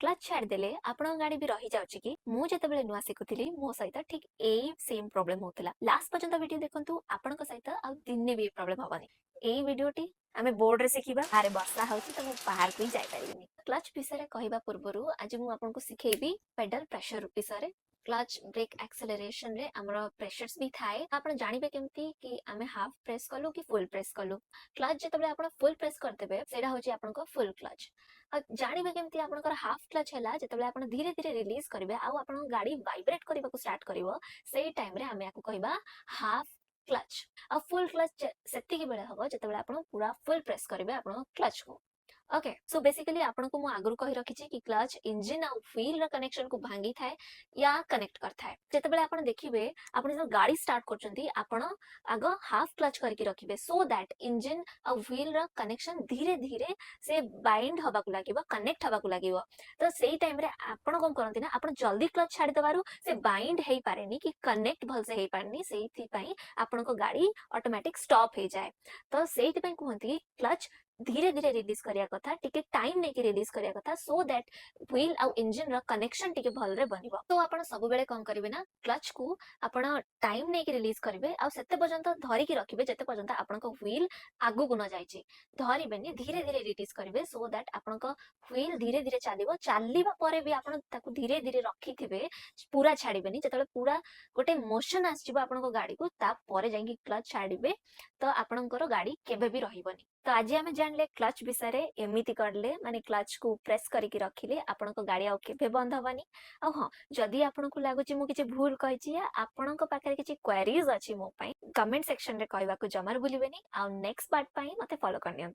Clutch छाड़देले आपण गाड़ी भी रही जाउची कि मु जेतेबेले नुआ शिखुथिली मो सहित ठीक एई सेम प्रॉब्लम होतला लास्ट पर्यंत वीडियो देखंतु आपनक सहित आ दिने भी प्रॉब्लम हबनी एई वीडियोटी आमे बोर्ड रे सिखिबा आरे वर्षा होची त मु बाहर को जाई परिबिनी क्लच विषय कहबा पूर्वरु आज मु आपनको सिखेबी पेडल प्रेशर विषय क्लच ब्रेक एक्सेलरेशन रे हमर प्रेशर्स भी थाए आपण जानिबे केमती कि आमे हाफ प्रेस कलु कि फुल प्रेस कलु क्लच जेतेबेले आपण फुल प्रेस करदेबे सेडा होची आपनको फुल क्लच जानिबे केमती आपनकर हाफ क्लच हैला जेतेबेले आपण धीरे धीरे रिलीज करिवे आ आपण गाड़ी वाइब्रेट करबाको स्टार्ट करिवो सेही टाइम रे हमें याको कहबा हाफ क्लच आ फुल क्लच सेति के बेले हबो जेतेबेले आपण पूरा फुल प्रेस करिवे आपण क्लच को ओके सो बेसिकली आपको मु आगु कहि रखी कि क्लच इंजन आ व्हील र कनेक्शन को भांगी थाए या कनेक्ट करथाए जेतेबेले आपण देखिबे आपण जो गाड़ी स्टार्ट करचंती आपण आग हाफ क्लच करके रखिबे सो दैट इंजन आ व्हील र कनेक्शन धीरे धीरे से बाइंड हबा को लागिबो कनेक्ट हबा को लागिबो तो सेही टाइम रे आपण कोन करंती ना आपण जल्दी क्लच छाडी दबारु से बाइंड हेई पारेनी कि कनेक्ट भल से हेई पारेनी सेही पई आपण को गाड़ी ऑटोमेटिक स्टॉप हे जाए तो सेही पई कहंती क्लच धीरे धीरे रिलीज करिया कथा टिके टाइम नै कि रिलीज करिया कथा सो दैट व्हील आ इंजन रा कनेक्शन टिके भल रे बनिबो तो आपण सब बेले कोन करिवे ना क्लच को आपण टाइम नै कि रिलीज करिवे आ सेते पर्यंत धरि कि रखिबे जेते पर्यंत आपण को व्हील आगु गुना जाईची धरिबेनी धीरे धीरे रिलीज करिवे सो दैट आपण को व्हील धीरे धीरे चलिबो चलिबा परे भी आपण ताकू धीरे धीरे रखिथिबे पूरा छाड़ीबेनी जेतेबेले पूरा गोटे मोशन आसीबो आपण को गाड़ी को ता परे जाई कि क्लच छाड़ीबे तो आपणकर गाड़ी केबे भी रहिबोनी तो आज आम जानले क्लच विषय रे एमिति करले माने क्लच को प्रेस करके रखिले आपन को गाड़ी आ केबे बंद हबनी आ हां जदी आपन को लागुची मु किछि भूल कहिछि या आपन को पाखरे किछि क्वेरीज अछि मो पई कमेंट सेक्शन रे कहबा को जमार भूलिबेनी आ नेक्स्ट पार्ट पई मते फॉलो करनियन।